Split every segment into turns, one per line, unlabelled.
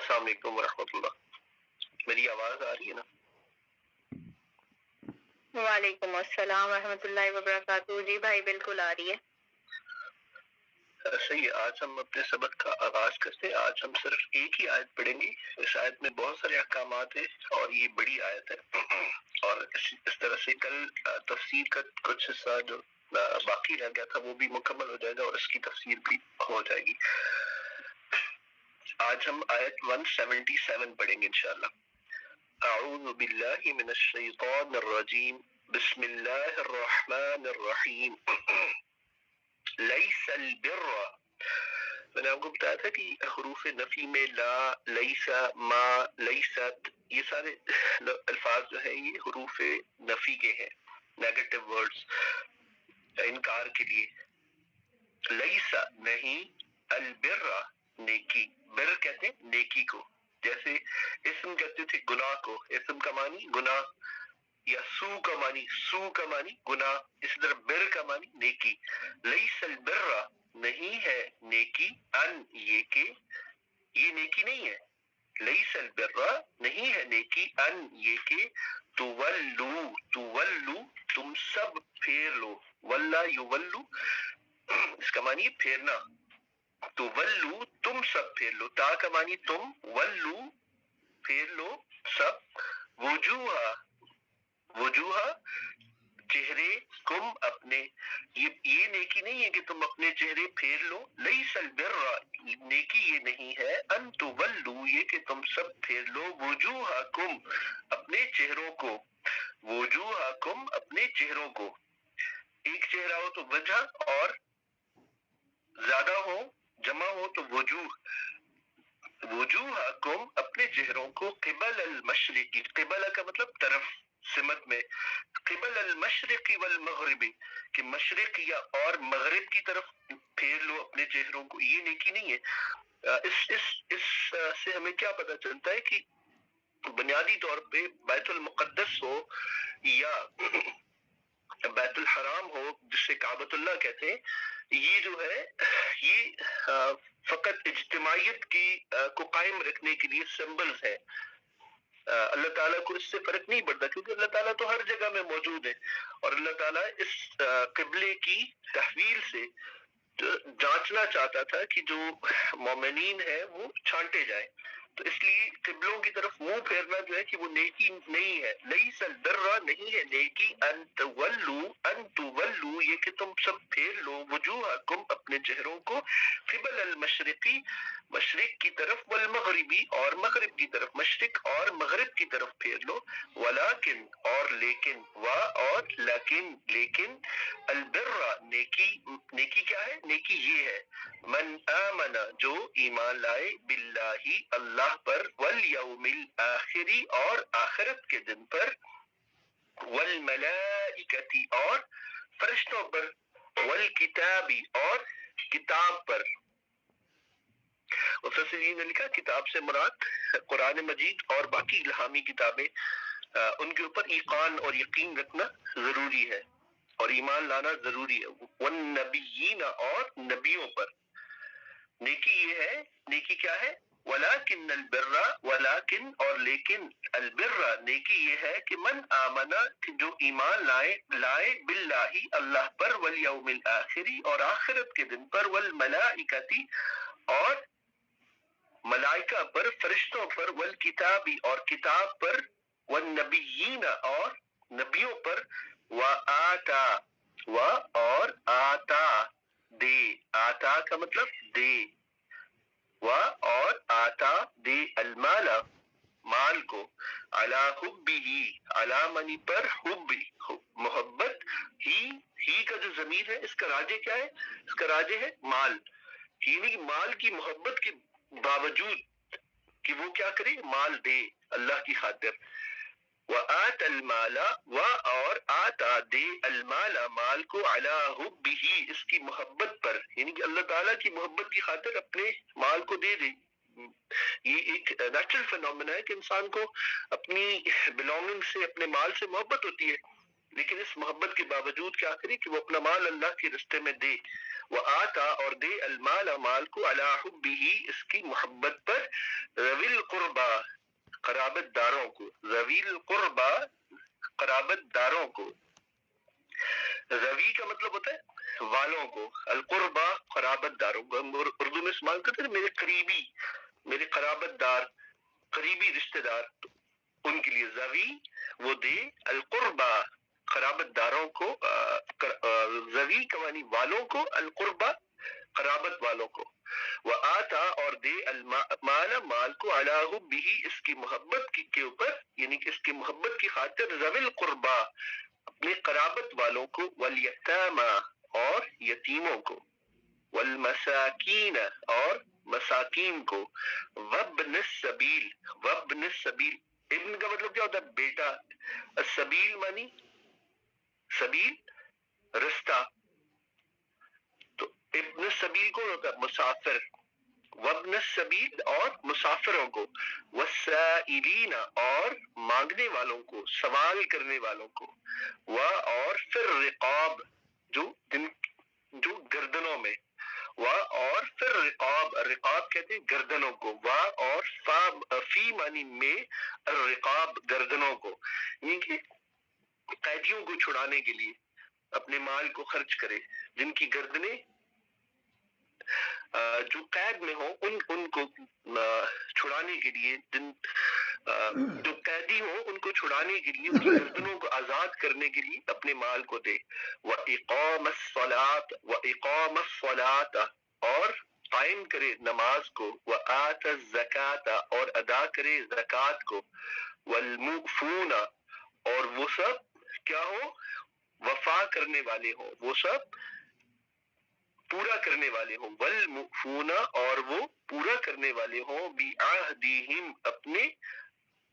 السلام علیکم ورحمۃ اللہ. میری آواز آ رہی ہے نا؟
وعلیکم السلام ورحمۃ اللہ وبرکاتہ. جی بھائی بالکل آ رہی ہے.
صحیح ہے. آج ہم اپنے سبق کا آغاز کرتے ہیں. آج ہم صرف ایک ہی آیت پڑھیں گے. اس آیت میں بہت سارے احکامات ہیں اور یہ بڑی آیت ہے. اور اس طرح سے کل تفسیر کا کچھ حصہ جو باقی رہ گیا تھا وہ بھی مکمل ہو جائے گا اور اس کی تفسیر بھی ہو جائے گی. آج ہم آیت 177 پڑھیں گے انشاءاللہ. اعوذ باللہ من الشیطان الرجیم. بسم اللہ الرحمن الرحیم. لیس البر، میں نے آپ کو بتایا تھا کہ حروف نفی میں لا، لیسا، ما، لیست، یہ سارے الفاظ جو ہیں یہ حروف نفی کے ہیں، نیگیٹو ورڈز، انکار کے لیے. لیسا نہیں، البر نیکی، بر کہتے ہیں نیکی کو. جیسے اسم کہتے تھے گناہ کو، اسم کا معنی گناہ، یا سو کا معنی، سو کا معنی گناہ، اسی طرح بر کا معنی نیکی. لیس البر نہیں ہے نیکی، ان یہ کہ یہ نیکی نہیں ہے. لیس البر نہیں ہے نیکی، ان یہ کہ تولو، تولو تم سب پھیر لو، ولا یولو اس کا معنی پھیرنا. تولو تم سب پھیر لو، تا کا معنی تم، ولو پھیر لو سب، وجوہ، وجوہ چہرے، کم اپنے. یہ نیکی نہیں ہے کہ تم اپنے چہرے پھیر لو. لیس البر نیکی یہ نہیں ہے، ان تولو یہ کہ تم سب پھیر لو، وجوہکم اپنے چہروں کو، وجوہکم اپنے چہروں کو. ایک چہرہ ہو تو وجہ، اور زیادہ ہو جمع ہو تو وجوہ. وجوہکم اپنے چہروں کو، قبل المشرقی، قبل کا مطلب طرف، سمت میں، قبل المشرق والمغرب کہ مشرق یا اور مغرب کی طرف پھیر لو اپنے چہروں کو. یہ نیکی نہیں ہے. اس سے ہمیں کیا پتہ چلتا ہے کہ بنیادی طور پہ بیت المقدس ہو یا بیت الحرام ہو جسے کعبۃ اللہ کہتے ہیں، یہ جو ہے یہ فقط اجتماعیت کی کو قائم رکھنے کے لیے سمبلز ہے. اللہ تعالیٰ کو اس سے فرق نہیں پڑتا کیونکہ اللہ تعالیٰ تو ہر جگہ میں موجود ہے، اور اللہ تعالیٰ اس قبلے کی تحویل سے جانچنا چاہتا تھا کہ جو مومنین ہیں وہ چھانٹے جائیں. تو اس لیے قبلوں کی طرف منہ پھیرنا جو ہے کہ وہ نیکی نہیں ہے. لیس البر نہیں ہے نیکی، ان تولو، ان تولو یہ کہ تم سب پھیر لو، وجوہکم اپنے چہروں کو، قبل المشرقی مشرق کی طرف، والمغربی اور مغرب کی طرف، مشرق اور مغرب کی طرف پھیر لو. ولیکن اور لیکن، اور لیکن، لیکن البر نیکی، نیکی کیا ہے؟ نیکی یہ ہے من آمن جو ایمان لائے، باللہ اللہ پر، والیوم الآخری اور آخرت کے دن پر، والملائکتی اور فرشتوں پر، والکتابی اور کتاب پر. مفسرین نے لکھا کتاب سے مراد قرآن مجید اور باقی الہامی کتابیں، ان کے اوپر ایقان اور یقین رکھنا ضروری ہے اور ایمان لانا ضروری ہے. والنبیین اور نبیوں پر. نیکی یہ ہے، نیکی کیا ہے؟ ولیکن البر، ولیکن اور لیکن، البر نیکی یہ ہے کہ من آمنا کہ جو ایمان لائے باللہ اللہ پر، والیوم الآخری اور آخرت کے دن پر، والملائکتی اور ملائکہ پر، فرشتوں پر، والکتابی اور کتاب پر، والنبیین اور نبیوں پر، وآتا اور آتا دے، آتا کا مطلب دے، اور آتا دے، المال مال کو، علی حبہ علی منی پر، حب محبت، ہی کا جو ضمیر ہے اس کا راجع کیا ہے؟ اس کا راجع ہے مال. یعنی مال کی محبت کے باوجود کہ وہ کیا کرے؟ مال دے اللہ کی خاطر. وآت المال اور آتا دے المال مال کو، علی حبہ اس کی محبت پر، یعنی کہ اللہ تعالیٰ کی محبت کی خاطر اپنے مال کو دے دے. یہ ایک نیچرل فینومینا ہے کہ انسان کو اپنی بلونگنگ سے، اپنے مال سے محبت ہوتی ہے، لیکن اس محبت کے باوجود کیا کرے کہ وہ اپنا مال اللہ کے رستے میں دے. وآتا اور دے المال مال کو علی حبہ اس کی محبت پر ذوی القربا قرابت داروں کو، ذوی القربا قرابت داروں کو، ذوی کا مطلب ہوتا ہے والوں کو، القربا قرابت داروں کو، ہم اردو میں استعمال کرتے ہیں میرے قریبی، میرے قرابت دار، قریبی رشتہ دار، تو ان کے لیے ذوی وہ دے القربا قرابت داروں کو، ذوی کا معنی والوں کو، القربا قرابت والوں کو، وآتا اور دے المال مال کو علی حبہ اس کی محبت کے اوپر، یعنی کہ اس کی محبت کی خاطر، ذوی القربا اپنے قرابت والوں کو، والیتاما اور یتیموں کو، والمساکین اور مساکین کو، وابن السبیل، وابن السبیل، ابن کا مطلب کیا ہوتا ہے بیٹا، السبیل مانی سبیل رستہ، تو ابن السبیل کون ہوتا ہے مسافر، وابن السبیل اور مسافروں کو، والسائلین اور مانگنے والوں کو، سوال کرنے والوں کو، اور پھر رقاب جو گردنوں میں، اور پھر رقاب، رقاب کہتے ہیں گردنوں کو، اور فی معنی میں الرقاب گردنوں کو، یعنی کہ قیدیوں کو چھڑانے کے لیے اپنے مال کو خرچ کرے، جن کی گردنیں جو قید میں ہوں ان کو چھڑانے کے لیے، جو قیدی ہوں ان کو چھڑانے کے لیے، ان کی گردنوں کو آزاد کرنے کے لیے اپنے مال کو دے، وَإِقَامَ الصَّلَاةَ وَإِقَامَ الصَّلَاةَ اور قائم کرے نماز کو، وَآتَ الزَّكَاةَ اور ادا کرے زکوٰۃ کو، وَالْمُوفُونَ اور وہ سب کیا ہو وفا کرنے والے ہوں، وہ سب پورا کرنے والے ہوں، والموفون اور وہ پورا کرنے والے ہوں، بعہدہم اپنے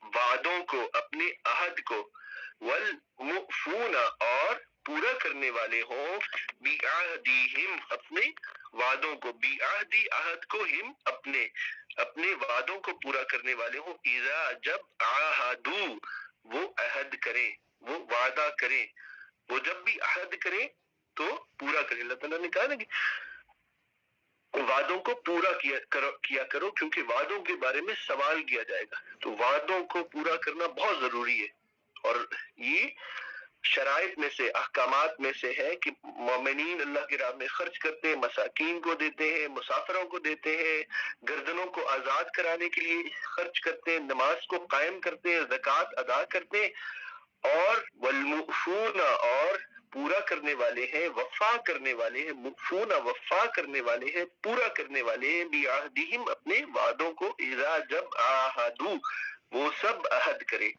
وعدوں کو، اپنے عہد کو، والموفون اور پورا کرنے والے ہوں، بعہدہم اپنے وعدوں کو، بعہدی عہد کو، ہم اپنے وعدوں کو پورا کرنے والے ہوں، اذا جب عاہدوا وہ عہد کریں، وہ وعدہ کریں، وہ جب بھی عہد کریں تو پورا کرے۔ اللہ تعالیٰ نے کہا نا کہ وعدوں کو پورا کیا کرو کیونکہ وعدوں کے بارے میں سوال کیا جائے گا، تو وعدوں کو پورا کرنا بہت ضروری ہے، اور یہ شرائط میں سے، احکامات میں سے ہے کہ مومنین اللہ کی راہ میں خرچ کرتے ہیں، مساکین کو دیتے ہیں، مسافروں کو دیتے ہیں، گردنوں کو آزاد کرانے کے لیے خرچ کرتے ہیں، نماز کو قائم کرتے ہیں، زکوٰۃ ادا کرتے ہیں، اور والموفون اور پورا کرنے والے ہیں، وفا کرنے والے ہیں، موفون وفا کرنے والے ہیں، پورا کرنے والے ہیں، بعہدہم اپنے وعدوں کو، اذا جب عاہدوا وہ سب عہد کرے،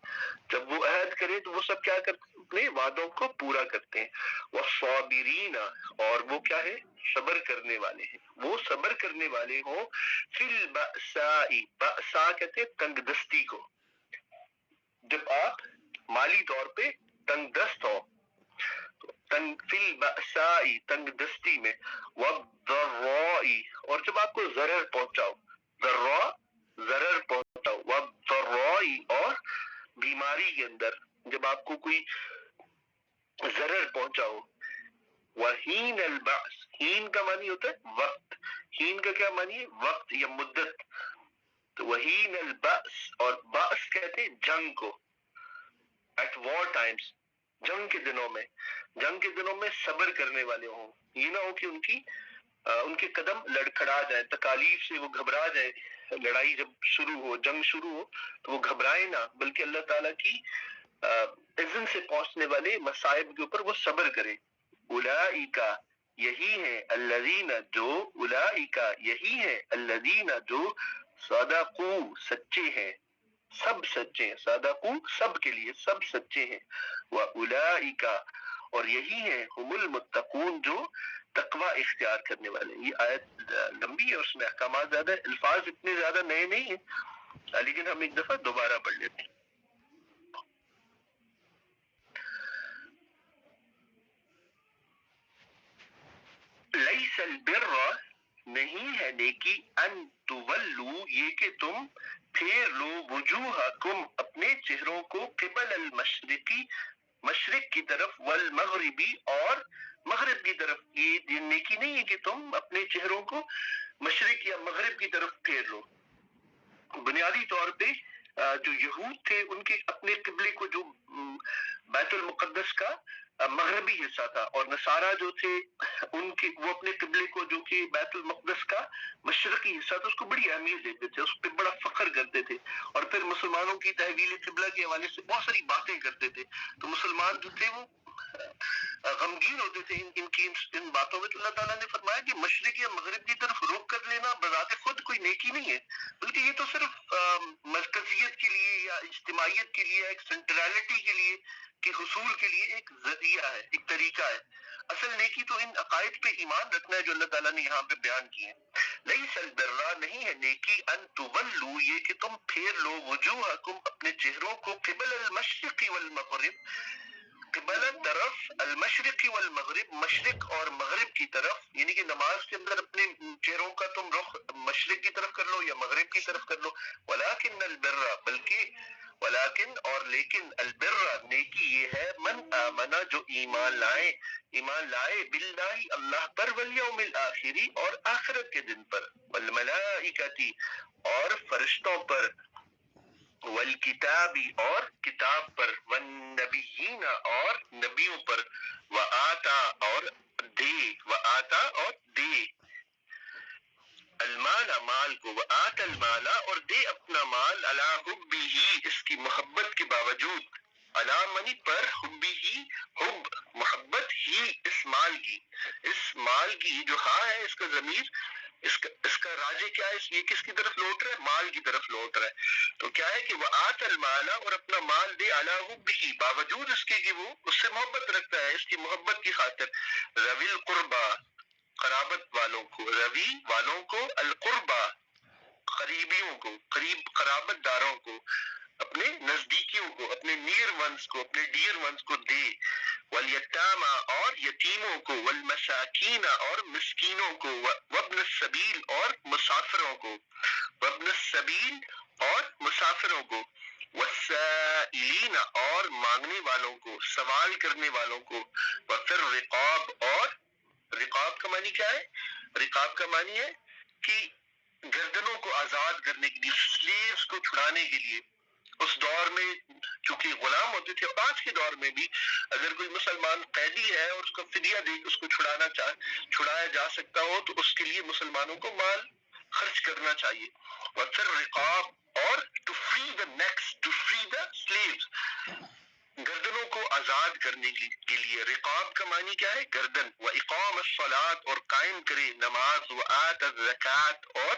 جب وہ عہد کرے تو وہ سب کیا کرتے ہیں اپنے وعدوں کو پورا کرتے ہیں، والصابرین اور وہ کیا ہے صبر کرنے والے ہیں، وہ صبر کرنے والے ہوں، فی البأساء بأساء کہتے ہیں تنگ دستی کو، جب آپ مالی طور پہ تنگ دست ہو، فی البأساء تنگ دستی میں، والضراء اور جب آپ کو ضرر پہنچاؤ، ضراء ضرر پہنچاؤ، والضراء اور بیماری کے اندر جب آپ کو کوئی ضرر پہنچاؤ، وحین البعث ہین کا معنی ہوتا ہے وقت، ہین کا کیا معنی ہے وقت یا مدت، تو وحین البعث اور بعث کہتے ہیں جنگ کو، ایٹ وار ٹائمز جنگ کے دنوں میں، جنگ کے دنوں میں صبر کرنے والے ہوں، یہ نہ ہو کہ ان کے قدم لڑکھڑا جائے، تکالیف سے وہ گھبرا جائے، لڑائی جب شروع ہو، جنگ شروع ہو تو وہ گھبرائے نہ، بلکہ اللہ تعالیٰ کی اذن سے پہنچنے والے مصائب کے اوپر وہ صبر کرے۔ اولئک یہی ہے، الذین جو، اولئک یہی ہے، الذین جو صدقوا سچے ہیں، سب سچے ہیں، صدقوا سب کے لیے سب سچے ہیں، واولئک اور یہی ہیں هم المتقون جو تقوی اختیار کرنے والے ہیں۔ یہ آیت لمبی ہے، اس میں احکامات زیادہ ہیں، الفاظ اتنے زیادہ نئے نہیں ہیں، لیکن ہم ایک دفعہ دوبارہ پڑھ لیتے ہیں۔ لیس البر نہیں ہے نیکی، ان تولوا یہ کہ تم پھیر لو، وجوہکم اپنے چہروں کو، قبل المشرقی مشرق کی طرف، والمغربی اور مغرب کی طرف. یہ نیکی نہیں ہے کہ تم اپنے چہروں کو مشرق یا مغرب کی طرف پھیر لو. بنیادی طور پہ جو یہود تھے ان کے اپنے قبلے کو جو بیت المقدس کا مغربی حصہ تھا، اور نصارہ جو تھے ان کے وہ اپنے قبلے کو جو کہ بیت المقدس کا مشرقی حصہ تھا اس کو بڑی اہمیت دیتے تھے، اس پہ بڑا فخر کرتے تھے، اور پھر مسلمانوں کی تحویل قبلہ کے حوالے سے بہت ساری باتیں کرتے تھے. تو مسلمان جو تھے وہ غمگین ہوتے تھے ان باتوں میں. تو اللہ تعالیٰ نے فرمایا کہ مشرق یا مغرب کی طرف رخ کر لینا بذات خود کوئی نیکی نہیں ہے، بلکہ یہ تو صرف مرکزیت کے لیے یا اجتماعیت کے لیے، ایک سینٹرالٹی کے لیے کے حصول کے لیے ایک ذریعہ ہے، ایک طریقہ ہے. اصل نیکی تو ان عقائد پہ ایمان رکھنا ہے جو اللہ تعالیٰ نے یہاں پہ بیان کیے ہیں. لیس البر، نہیں ہے نیکی، ان تولو، یہ کہ تم پھیر لو، وجوہکم، اپنے چہروں کو، قبل المشرق والمغرب، قبل طرف، المشرق والمغرب، مشرق اور مغرب کی طرف. یعنی کہ نماز کے اندر اپنے چہروں کا تم رخ مشرق کی طرف کر لو یا مغرب کی طرف کر لو. ولیکن البر، بلکہ ولیکن اور لیکن، البر نیکی یہ ہے، من آمنا جو ایمان لائے باللہ اللہ پر، والیوم الآخری اور آخرت کے دن پر، والملائکتی اور فرشتوں پر، والکتابی اور کتاب پر، والنبیین اور نبیوں پر، وآتا اور دے المال مال کو، وآت المال اور دے اپنا مال، علی حبہ اس کی محبت کے باوجود، علی منی پر، حبی ہی حب محبت ہی اس مال کی جو ہاں ہے اس کا ضمیر، اس کا راجع کیا ہے، یہ کس کی طرف لوٹ رہا ہے، مال کی طرف لوٹ رہا ہے. تو کیا ہے کہ وآت المال اور اپنا مال دے، علی حبہ باوجود اس کے کہ وہ اس سے محبت رکھتا ہے، اس کی محبت کی خاطر، ذوی القربا قرابت والوں کو، روی والوں کو، القربا قریبیوں کو، قریب قرابت داروں کو، اپنے نزدیکیوں کو، اپنے نیئر ونس کو، اپنے ڈیئر ونس کو دے، والیتاما اور یتیموں کو، والمساکین اور مسکینوں کو، وابن السبیل اور مسافروں کو، وابن السبیل اور مسافروں کو، والسائلین اور مانگنے والوں کو، سوال کرنے والوں کو، وفی الرقاب اور رقاب کا معنی کیا ہے؟ رقاب کا معنی ہے کہ گردنوں کو آزاد کرنے کے لیے، سلیوز کو چھڑانے کے لیے. اس دور میں چونکہ غلام ہوتے تھے، اور آج کے دور میں بھی اگر کوئی مسلمان قیدی ہے اور اس کا فدیہ دے کے اس کو چھڑایا جا سکتا ہو تو اس کے لیے مسلمانوں کو مال خرچ کرنا چاہیے. وفر رقاب اور to free the necks, to free the slaves, گردنوں کو آزاد کرنے کے لیے. رقاب کا معنی کیا ہے؟ گردن. واقام الصلاۃ اور قائم کرے نماز، وآت الزکات اور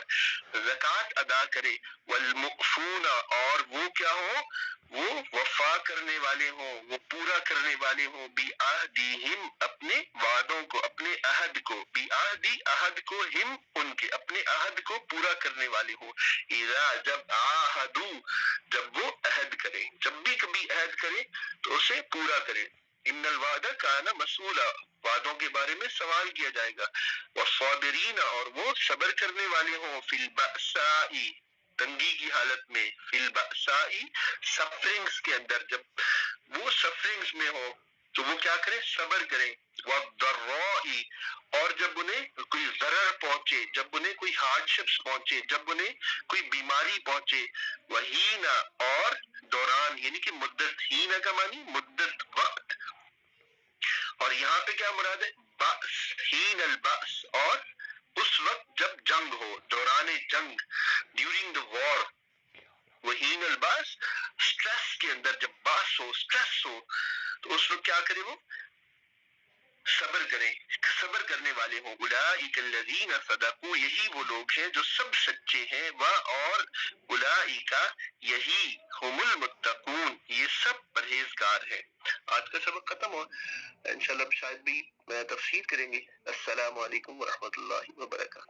زکات ادا کرے، والمؤفون اور وہ کیا ہو، وہ وفا کرنے والے ہوں، وہ پورا کرنے والے ہوں، بعہدہم اپنے وعدوں کو، اپنے عہد کو، بعہدی عہد کو، ہم ان کے اپنے عہد کو پورا کرنے والے ہوں. اذا جب عاہدوا جب وہ عہد کرے، جب بھی کبھی عہد کرے تو اسے پورا کرے. ان الوعد کان مسئولا، وعدوں کے بارے میں سوال کیا جائے گا. والصابرین اور وہ صبر کرنے والے ہوں، فی البأساء تنگی کی حالت میں، فی البأساء سفرنگز کے اندر، جب وہ سفرنگز میں ہو تو وہ کیا کریں؟ صبر کریں. والضراء اور جب انہیں کوئی ضرر پہنچے، جب انہیں کوئی ہارڈشپس پہنچے، جب انہیں کوئی بیماری پہنچے. وہینا اور دوران، یعنی کہ مدت، ہینا کا معنی مدت، وقت. اور یہاں پہ کیا مراد ہے؟ بأس، ہین البأس، اور اس وقت جب جنگ ہو، دوران جنگ، ڈیورنگ دا وار. وہین الباس سٹریس کے اندر، جب باس ہو، سٹریس ہو تو اس وقت کیا کرے؟ وہ صبر کریں، صبر کرنے والے ہوں. اولئک الذین صدقوا، یہی وہ لوگ ہیں جو سب سچے ہیں. اور اولئک یہی هم المتقون، یہ سب پرہیزگار ہیں. آج کا سبق ختم ہوا، انشاءاللہ شاید بھی تفسیر کریں گے. السلام علیکم ورحمۃ اللہ وبرکاتہ.